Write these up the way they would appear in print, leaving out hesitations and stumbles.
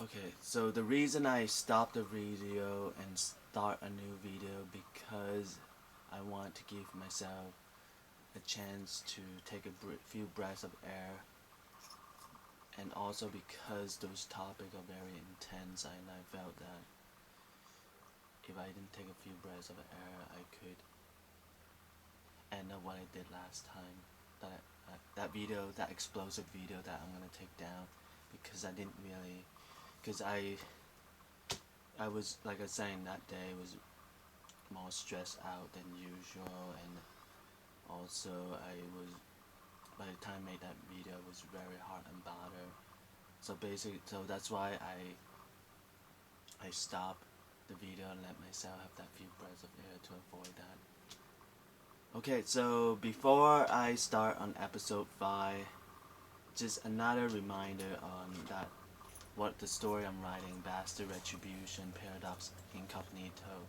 Okay, so the reason I stopped the video and start a new video because I want to give myself a chance to take a few breaths of air, and also because those topics are very intense and I felt that if I didn't take a few breaths of air I could end up what I did last time. That video, that explosive video that I'm gonna take down, because I didn't really, because I was, like I was saying, that day was more stressed out than usual, and also I was, by the time I made that video, it was very hot and bothered. So basically, so that's why I stopped the video and let myself have that few breaths of air to avoid that. Okay, so before I start on episode 5, just another reminder on that what the story I'm writing, Bastard Retribution, Paradox Incognito.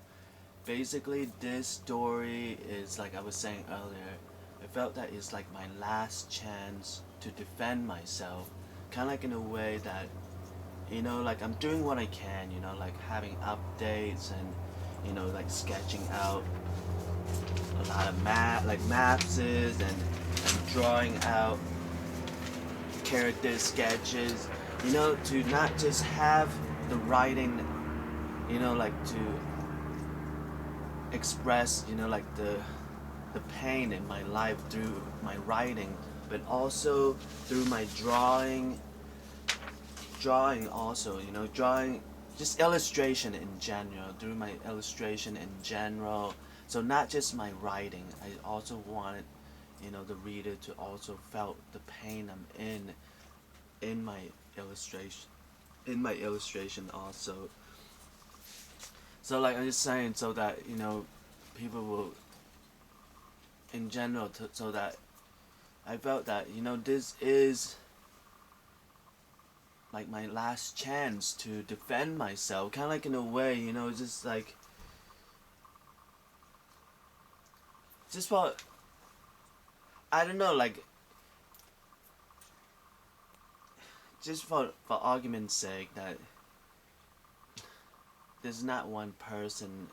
Basically, this story is, like I was saying earlier, I felt that it's like my last chance to defend myself, kind of like in a way that, like I'm doing what I can, like having updates and, like sketching out a lot of maps and drawing out character sketches, to not just have the writing, like to express, like the pain in my life through my writing, but also through my drawing also, drawing, just illustration in general, through my illustration in general. So not just my writing, I also wanted, the reader to also felt the pain I'm in my illustration, also. So like I'm just saying, so that people will, in general, so that I felt that this is like my last chance to defend myself, kind of like in a way, just like, just for, I don't know, like, just for argument's sake, that there's not one person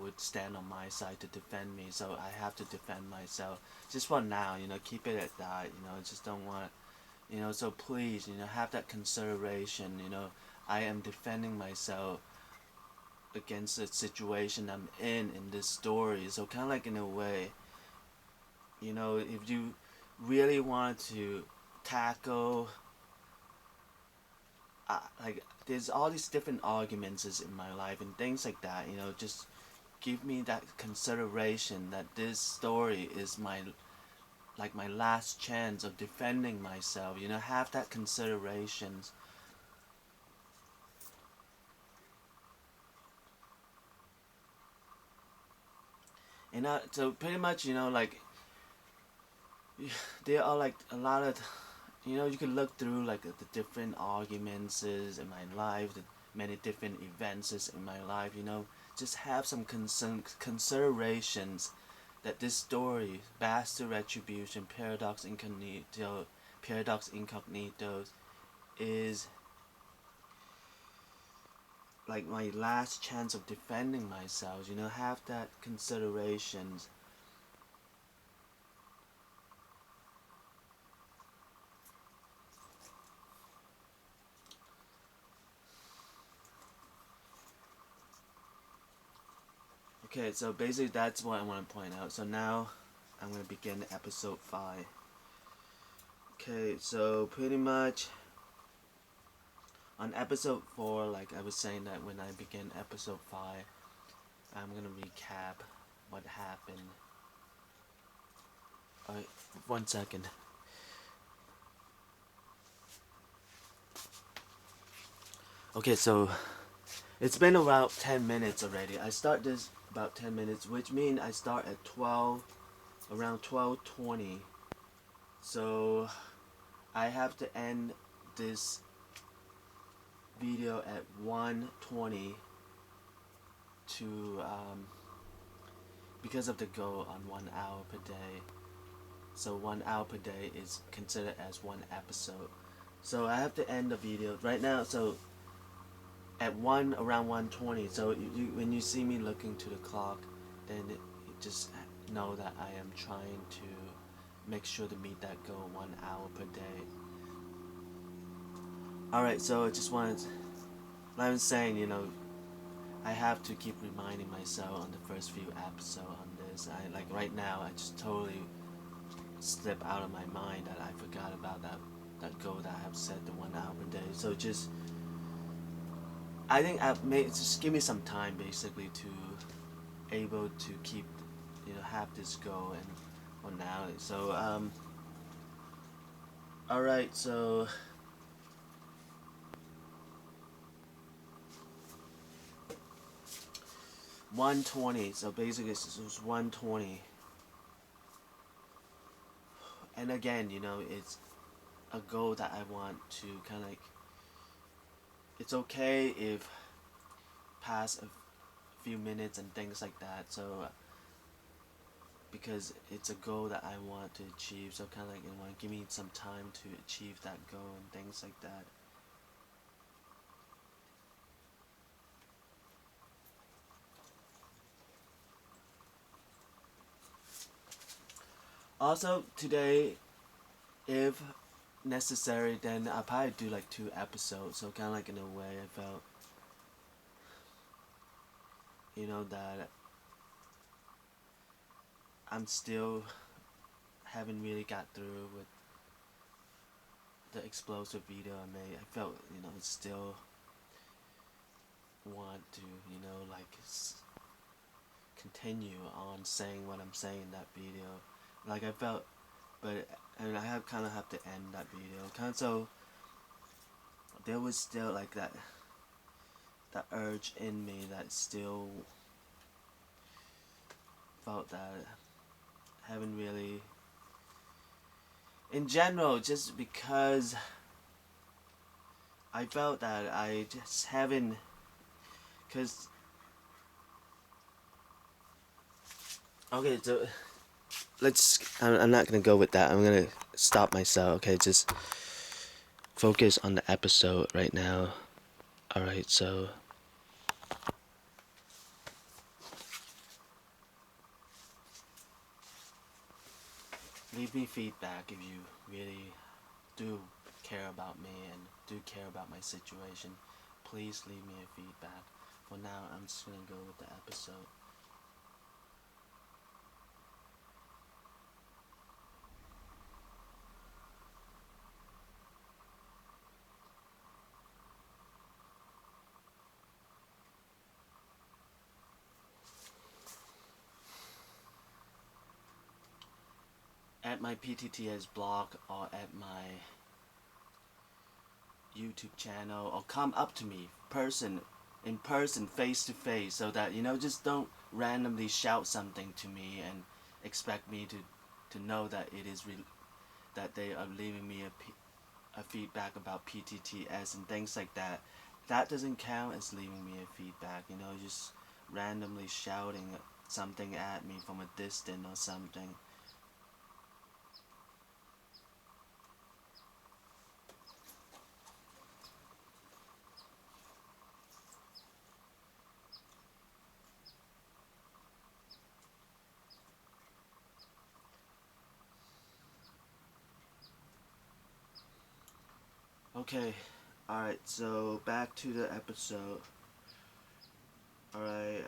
would stand on my side to defend me, so I have to defend myself. Just for now, keep it at that. Just don't want, so please, have that consideration. I am defending myself against the situation I'm in this story. So kind of like in a way, if you really want to tackle, like, there's all these different arguments in my life and things like that, just give me that consideration that this story is my last chance of defending myself, have that considerations. So pretty much, like, there are like a lot of, you can look through like the different arguments in my life, the many different events in my life, just have some considerations that this story, Bastard Retribution, Paradox Incognito, is like my last chance of defending myself, have that considerations. Okay, so basically that's what I want to point out. So now I'm going to begin episode 5. Okay, so pretty much on episode 4, like I was saying, that when I begin episode 5, I'm going to recap what happened. Alright, 1 second. Okay, so it's been about 10 minutes already. I start this about 10 minutes, which means I start at 12, around 12:20. So I have to end this video at 1:20 to because of the goal on 1 hour per day. So 1 hour per day is considered as one episode. So I have to end the video right now. So at around 1:20. So when you see me looking to the clock, then you just know that I am trying to make sure to meet that goal 1 hour per day. Alright, so I just wanted, like I was saying, I have to keep reminding myself on the first few episodes on this. Like right now, I just totally slip out of my mind that I forgot about that goal that I have set, the 1 hour per day. So just, I think I've made, just give me some time basically to able to keep, have this goal and on now. So all right, so 1:20. So basically, it was 1:20. And again, it's a goal that I want to kind of like. It's okay if pass a few minutes and things like that. So because it's a goal that I want to achieve, so kind of like want to give me some time to achieve that goal and things like that. Also today, if necessary, then I'll probably do like 2 episodes. So kind of like in a way, I felt, that I'm still haven't really got through with the explosive video I made. I felt, still want to, like continue on saying what I'm saying in that video. Like I felt, but and I have kind of have to end that video. Kind of, so there was still like that urge in me that still felt that I haven't really, in general, just because I felt that I just haven't, cause okay, so I'm not gonna go with that. I'm gonna stop myself. Okay, just focus on the episode right now. All right, so leave me feedback if you really do care about me and do care about my situation. Please leave me a feedback. For now, I'm just gonna go with the episode. At my PTTS blog or at my YouTube channel, or come up to me in person, face to face, so that just don't randomly shout something to me and expect me to know that it is that they are leaving me a feedback about PTTS and things like that. That doesn't count as leaving me a feedback. Just randomly shouting something at me from a distance or something. Okay, alright, so back to the episode. Alright,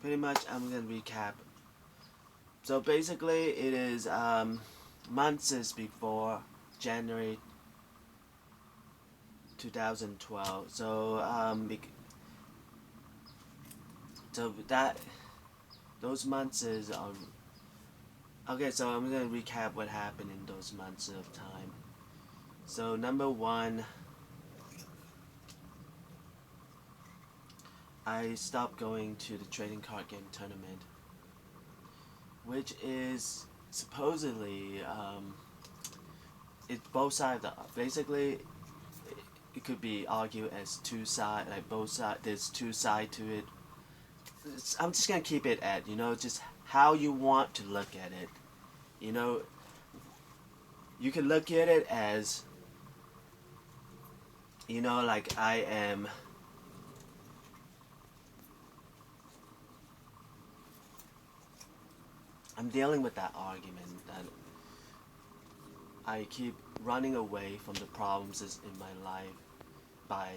pretty much I'm gonna recap. So basically it is months before January 2012. So that those months is okay. So I'm gonna recap what happened in those months of time. So number one, I stopped going to the trading card game tournament, which is supposedly it's both sides. Basically, it could be argued as two sides, like both sides. There's two sides to it. I'm just gonna keep it at just how you want to look at it. You can look at it as like I'm dealing with that argument that I keep running away from the problems in my life by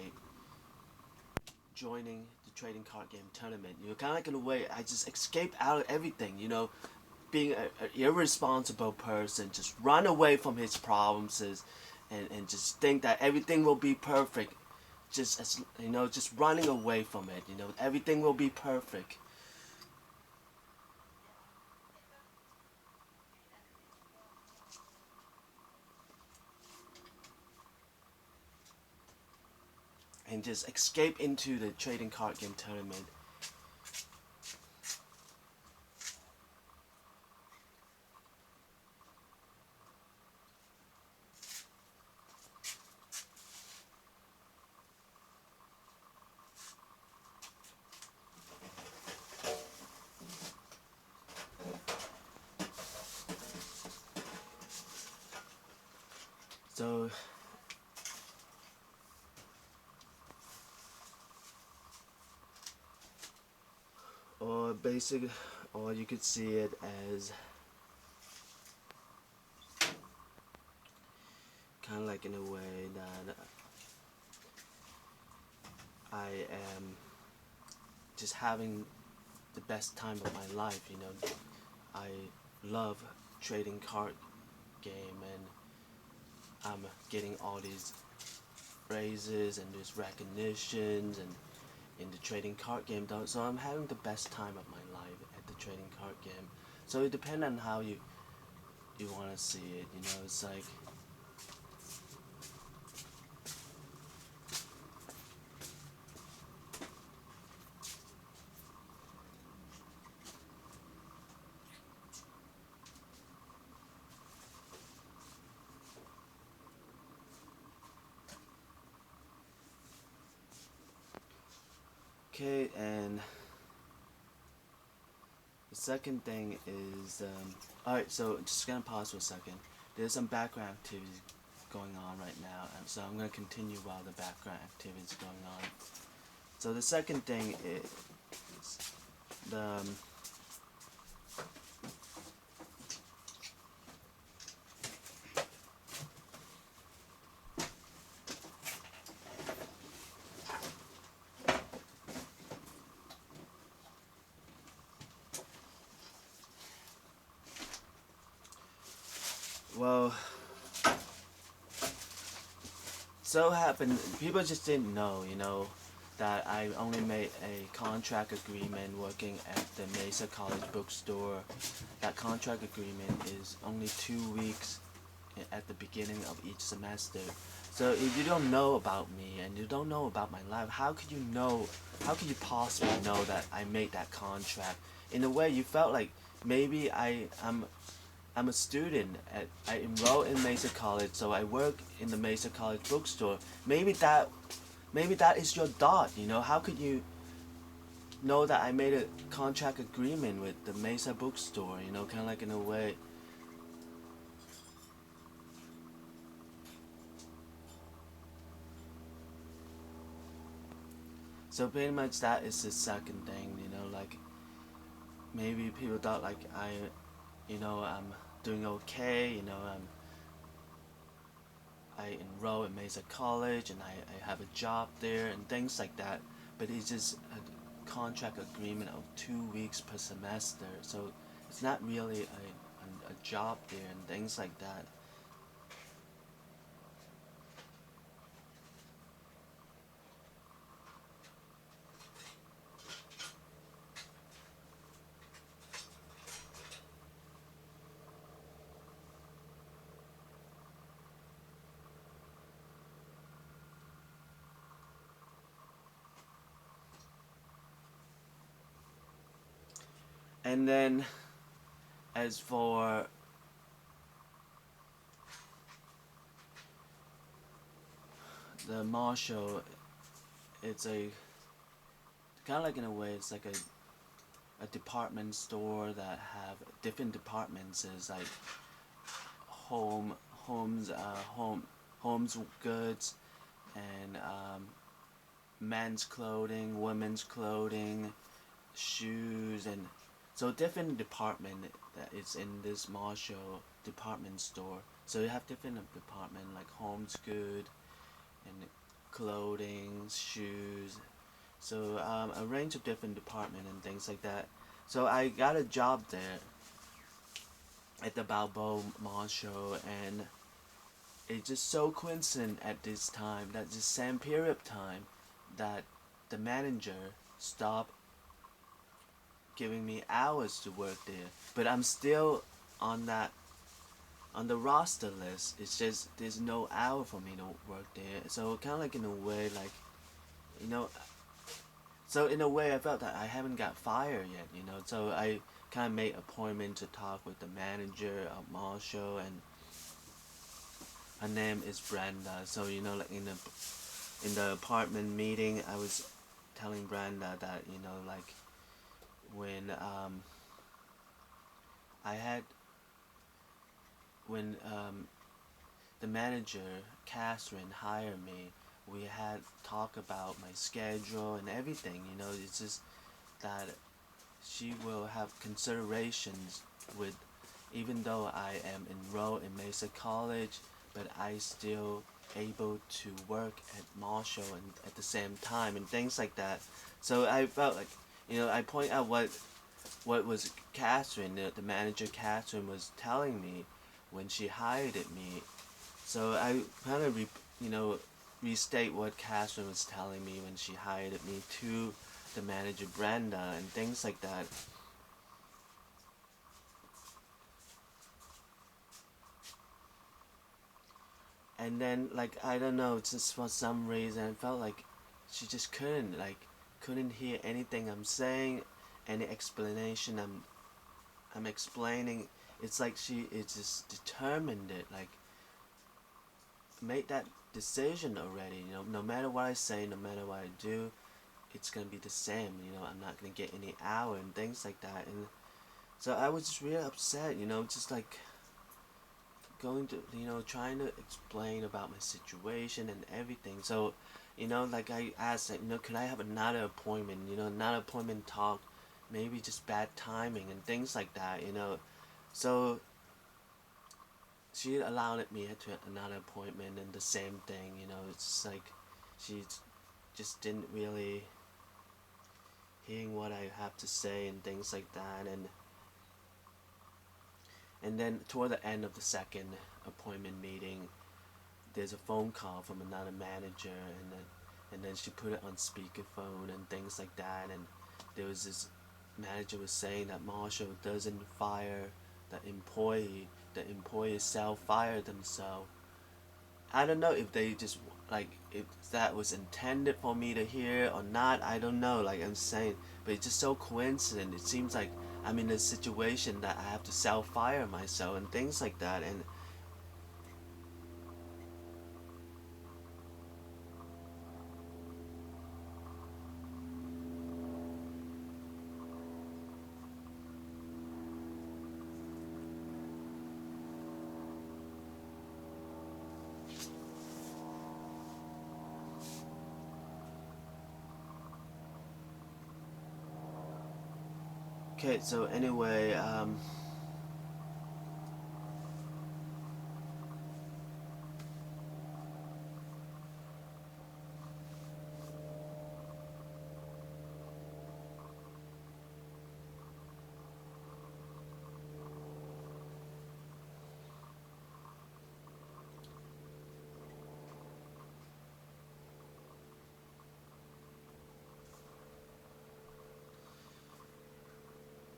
joining the trading card game tournament. Kind of like in a way, I just escape out of everything. Being an irresponsible person, just run away from his problems and just think that everything will be perfect. Just as just running away from it. Everything will be perfect. And just escape into the trading card game tournament. So or basic, or you could see it as kind of like in a way that I am just having the best time of my life. I love trading card game, and I'm getting all these raises and these recognitions and in the trading card game. So I'm having the best time of my life at the trading card game. So it depends on how you want to see it. It's like okay, and the second thing is, alright, so just gonna pause for a second. There's some background activities going on right now, and so I'm gonna continue while the background activity is going on. So the second thing is the well, so happened people just didn't know, that I only made a contract agreement working at the Mesa College bookstore. That contract agreement is only 2 weeks at the beginning of each semester. So if you don't know about me and you don't know about my life, how could you know? How could you possibly know that I made that contract? In a way, you felt like maybe I'm a student. I enrolled in Mesa College, so I work in the Mesa College bookstore. Maybe that is your thought. How could you know that I made a contract agreement with the Mesa bookstore? Kind of like in a way. So pretty much that is the second thing. Like maybe people thought like I'm doing okay. I enroll in Mesa College and I have a job there and things like that. But it's just a contract agreement of 2 weeks per semester. So it's not really a job there and things like that. And then as for the Marshall, it's a kind of like in a way it's like a department store that have different departments. Is like home homes home homes goods, and men's clothing, women's clothing, shoes, and so different department that is in this Marshall department store. So you have different department like home's good and clothing, shoes. So a range of different department and things like that. So I got a job there at the Balboa Marshall, and it's just so coincident at this time that the same period of time that the manager stopped giving me hours to work there, but I'm still on that on the roster list. It's just there's no hour for me to work there. So kind of like in a way, like you know, so in a way I felt that I haven't got fired yet. So I kind of made appointment to talk with the manager of Marshall, and her name is Brenda. So like in the apartment meeting, I was telling Brenda that like when I had when the manager Catherine hired me, we had talk about my schedule and everything. It's just that she will have considerations with, even though I am enrolled in Mesa College, but I still able to work at Marshall and at the same time and things like that. So I felt like I point out what was Catherine, the manager Catherine was telling me when she hired me. So I kind of restate what Catherine was telling me when she hired me to the manager Brenda and things like that. And then like I don't know, just for some reason I felt like she just couldn't hear anything I'm saying, any explanation I'm explaining. It's like she is just determined it, like made that decision already. No matter what I say, no matter what I do, it's gonna be the same. I'm not gonna get any hour and things like that. And so I was just really upset. Just like going to trying to explain about my situation and everything. So like I asked that could I have another appointment, another appointment talk, maybe just bad timing and things like that. So she allowed me to another appointment and the same thing. It's like she just didn't really hearing what I have to say and things like that. And then toward the end of the second appointment meeting, there's a phone call from another manager, and then she put it on speakerphone and things like that. And there was this manager was saying that Marshall doesn't fire the employee self fire themselves. I don't know if they just like if that was intended for me to hear or not. I don't know. Like I'm saying, but it's just so coincident. It seems like I'm in a situation that I have to self fire myself and things like that. And okay, so anyway,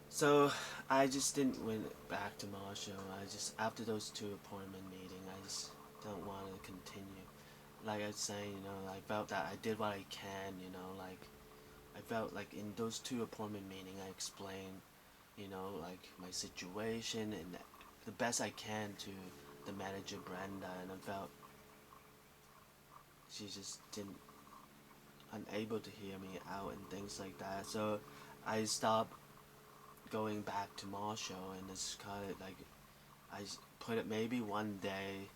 so I just didn't went back to Marshall. I just after those two appointment meeting, I just don't want to continue. Like I was saying, I felt that I did what I can. Like I felt like in those two appointment meeting, I explained, like my situation and the best I can to the manager Brenda, and I felt she just didn't unable to hear me out and things like that. So I stopped going back to Marshall, and it's kind of like I put it maybe one day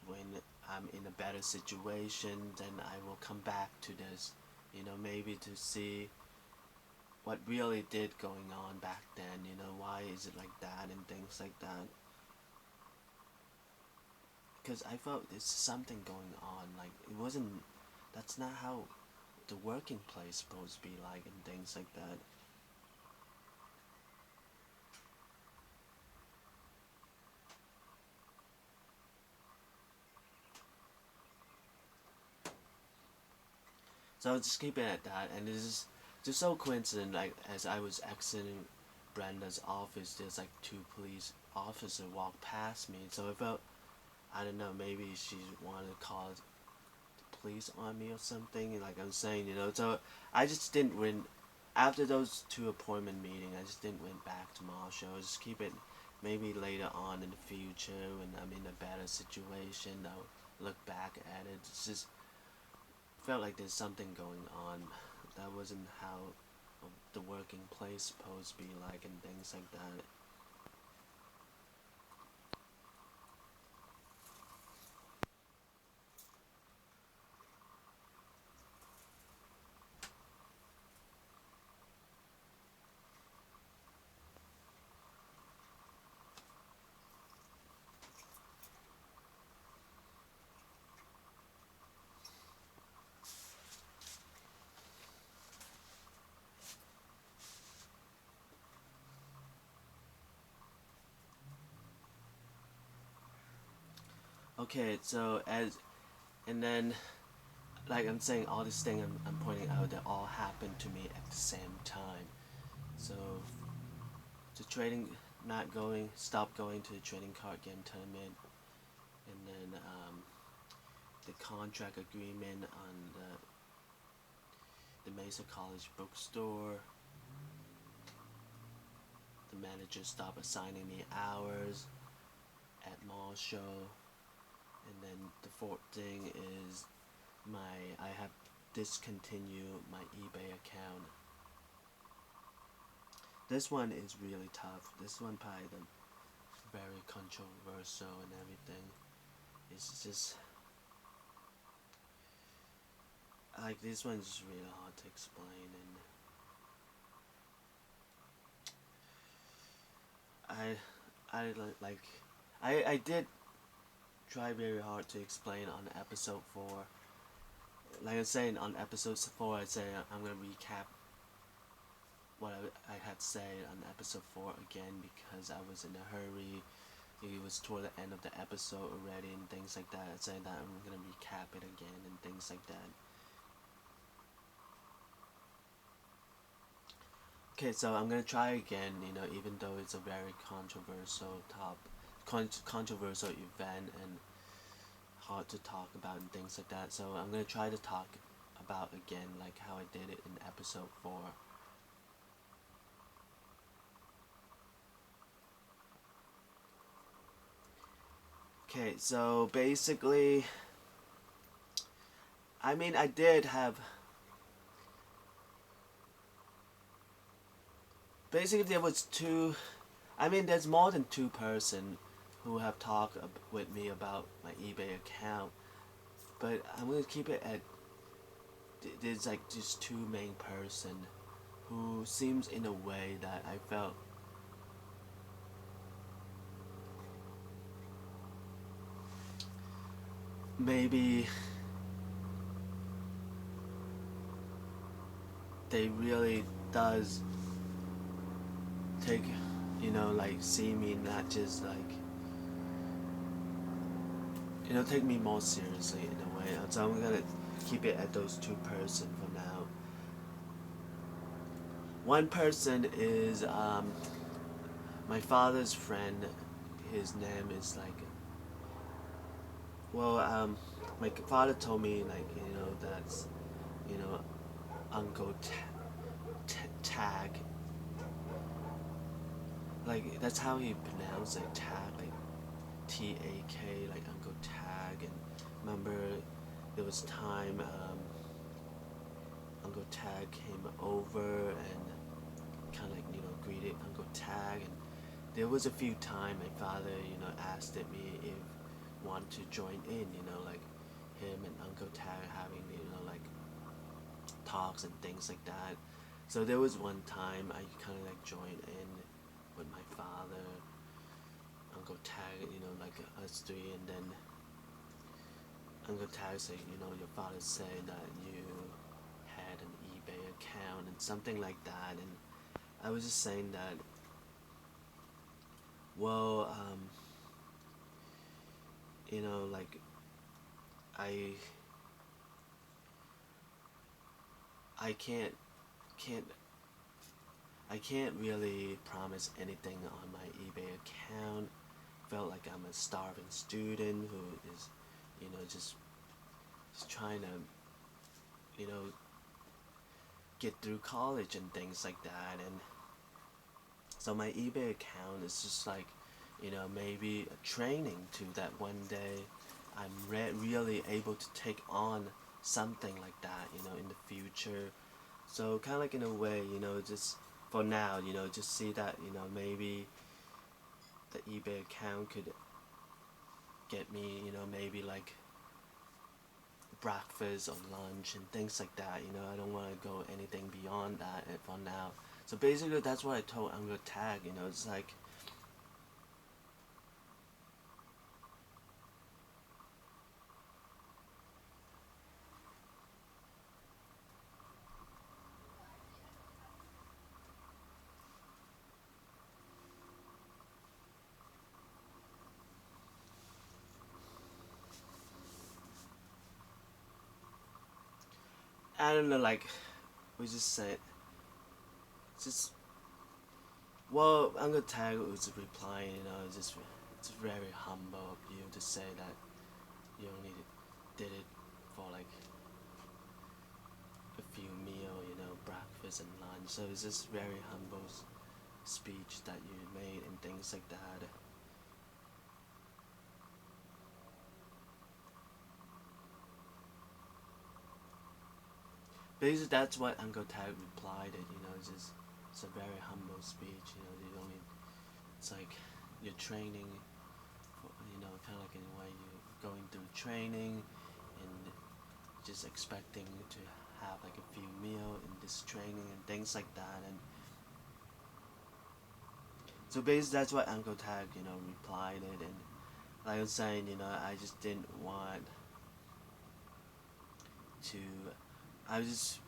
when I'm in a better situation, then I will come back to this, maybe to see what really did going on back then, why is it like that and things like that. Because I felt there's something going on, like it wasn't, that's not how the working place supposed to be like and things like that. So I'll just keep it at that, and this is just so coincident, like as I was exiting Brenda's office, there's like two police officers walk past me, so I felt, I don't know, maybe she wanted to call the police on me or something, like I'm saying, so I just didn't win, after those two appointment meetings, I just didn't went back to Marshall. I just keep it, maybe later on in the future when I'm in a better situation, I'll look back at it. It's just felt like there's something going on. That wasn't how the working place supposed to be like and things like that. Okay, so and then, like I'm saying, all this thing I'm pointing out that all happened to me at the same time. So the trading, not going, stop going to the trading card game tournament, and then the contract agreement on the Mesa College bookstore. The manager stopped assigning me hours at mall show, and then the fourth thing is I have discontinued my eBay account. This one is really tough. This one probably the very controversial and everything. It's just like this one's really hard to explain, and like I did try very hard to explain on episode 4. Like I was saying on episode 4, I say I'm gonna recap what I had said on episode 4 again because I was in a hurry. It was toward the end of the episode already and things like that. I said that I'm gonna recap it again and things like that. Okay, so I'm gonna try again. Even though it's a very controversial event and hard to talk about and things like that. So I'm gonna try to talk about again like how I did it in episode 4. Okay, so basically, I mean, I did have. Basically, there was two. I mean, there's more than two person who have talked with me about my eBay account, but I'm gonna keep it at. There's like just two main person who seems in a way that I felt maybe they really does take, like see me not just like, take me more seriously in a way. So I'm gonna keep it at those two person for now. One person is my father's friend. His name is like, well, my father told me like, that's, you know, Uncle Tag. Like that's how he pronounced it, Tag, like Tak, like Uncle Tag. And remember, there was time Uncle Tag came over and kind of like greeted Uncle Tag, and there was a few times my father asked me if want to join in, like him and Uncle Tag having, like talks and things like that. So there was one time I kind of like joined in with my father, Uncle Tag, like us three, and then Uncle Tag said, your father said that you had an eBay account and something like that, and I was just saying that, well, like I I can't I can't really promise anything on my eBay account. Felt like I'm a starving student who is, just trying to, you know, get through college and things like that. And so my eBay account is just like, maybe a training to that one day I'm really able to take on something like that, in the future. So kind of like in a way, just for now, just see that, maybe the eBay account could get me, maybe like breakfast or lunch and things like that. I don't want to go anything beyond that for now. So basically, that's what I told Uncle Tag. It's like, I don't know, like we just said, just well, Uncle Tag was replying. It's very humble of you to say that you only did it for like a few meal, breakfast and lunch. So it's just very humble speech that you made and things like that. Basically, that's what Uncle Tag replied. It's a very humble speech. You only it's like you're training, for, kind of like in a way you're going through training and just expecting to have like a few meal in this training and things like that. And so basically, that's what Uncle Tag replied it. And like I was saying, I just didn't want to. I was just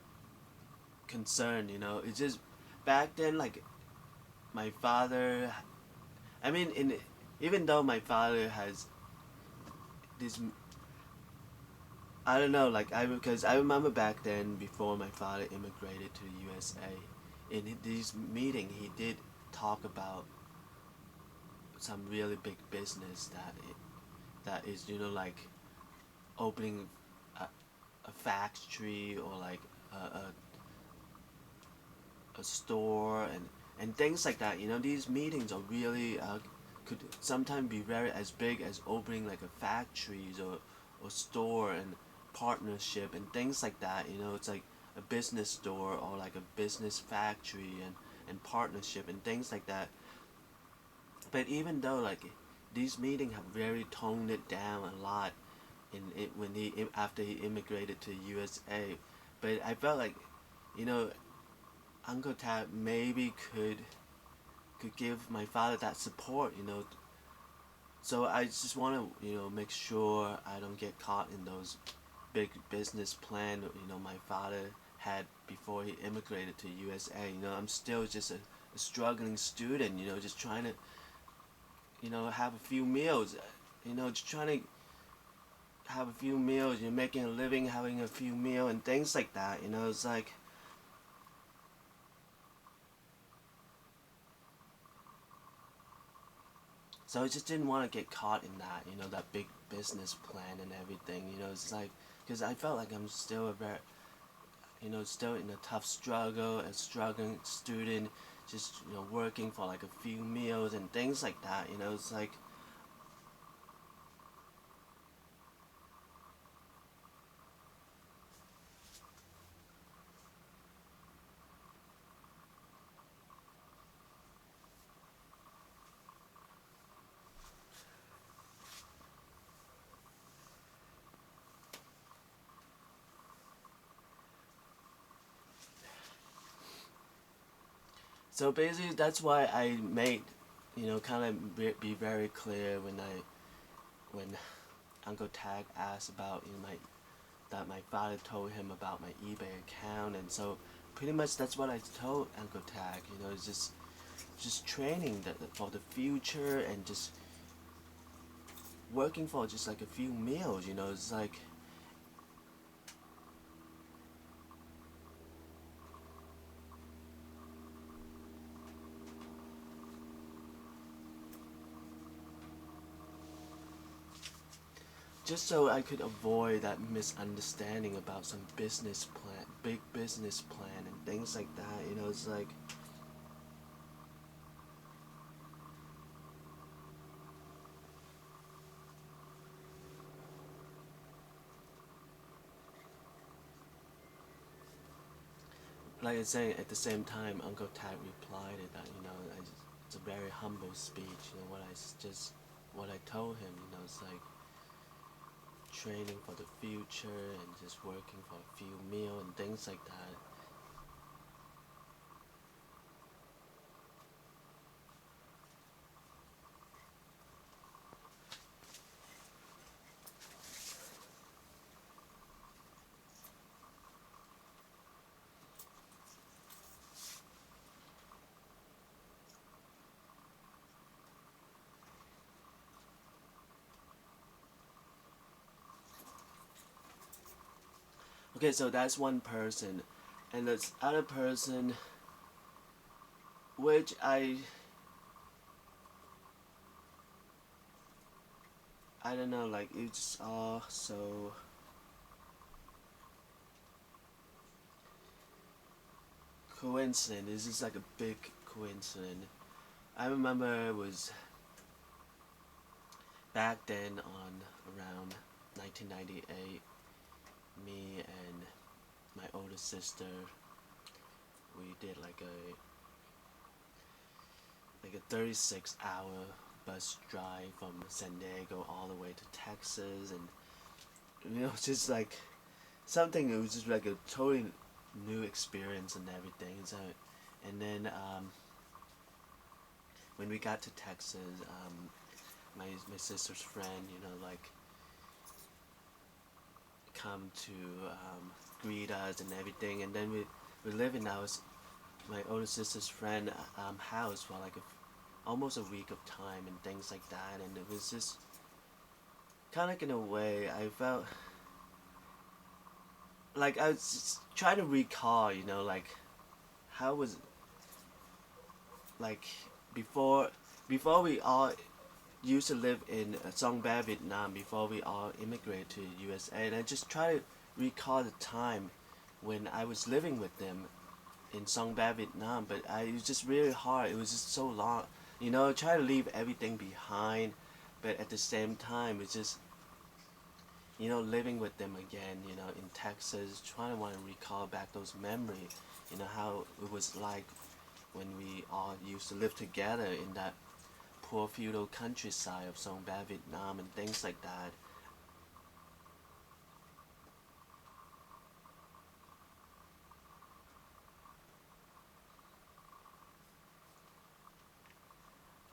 concerned. It's just back then, like my father. I mean, even though my father has this, I don't know, like because I remember back then before my father immigrated to USA, in this meeting he did talk about some really big business that is like opening a factory or like a store and things like that. These meetings are really could sometimes be very as big as opening like a factories or store and partnership and things like that. It's like a business store or like a business factory and partnership and things like that. But even though like these meetings have very toned it down a lot in it when he after he immigrated to USA, but I felt like you know Uncle Tab maybe could give my father that support, So I just want to, make sure I don't get caught in those big business plan, my father had before he immigrated to USA. I'm still just a struggling student, just trying to, have a few meals, just trying to have a few meals, you're making a living, having a few meals and things like that, it's like, so I just didn't want to get caught in that, that big business plan and everything, it's like, because I felt like I'm still a very, still in a tough struggle, a struggling student, just, working for like a few meals and things like that, it's like, So basically, that's why I made, kind of be very clear when Uncle Tag asked about that my father told him about my eBay account, and so pretty much that's what I told Uncle Tag. It's just training for the future and just working for just like a few meals. It's just so I could avoid that misunderstanding about some business plan, big business plan, and things like that. It's like I say. At the same time, Uncle Tad replied that it's a very humble speech. What I told him. It's like training for the future and just working for a few meal and things like that. Okay, so that's one person, and this other person, which I don't know, like it's all so coincidence. This is like a big coincidence. I remember it was back then on around 1998. Me and my older sister, we did like a 36-hour bus drive from San Diego all the way to Texas, and just like something. It was just like a totally new experience and everything. So, and then when we got to Texas, my sister's friend, like come to greet us and everything, and then we live in my older sister's friend house for like almost a week of time and things like that, and it was just kind of like in a way I felt like I was just trying to recall, like how was like before before we all used to live in Songba, Vietnam before we all immigrated to USA, and I just try to recall the time when I was living with them in Songba, Vietnam, but it was just really hard. It was just so long, try to leave everything behind, but at the same time, it's just, living with them again, in Texas, trying to want to recall back those memories, how it was like when we all used to live together in that poor feudal countryside of Song Ba, Vietnam, and things like that.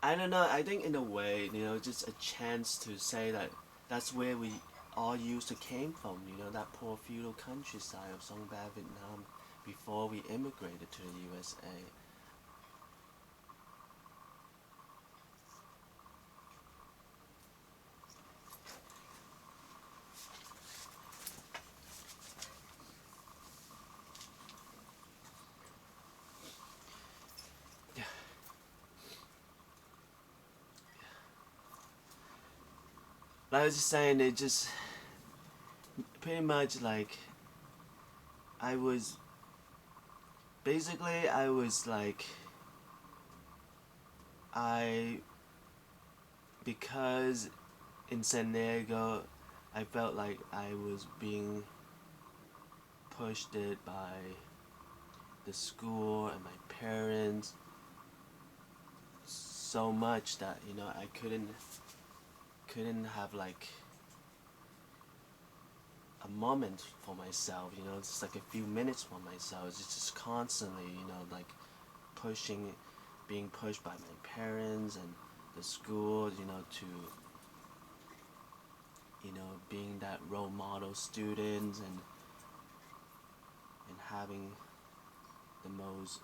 I don't know. I think in a way, just a chance to say that that's where we all used to came from. That poor feudal countryside of Song Ba, Vietnam, before we immigrated to the USA. Yeah. Like I was just saying, it just pretty much like I was I was like I because in San Diego, I felt like I was being pushed it by the school and my parents so much that I couldn't have like a moment for myself. Just like a few minutes for myself. It's just constantly like being pushed by my parents and the school, to being that role model student and having the most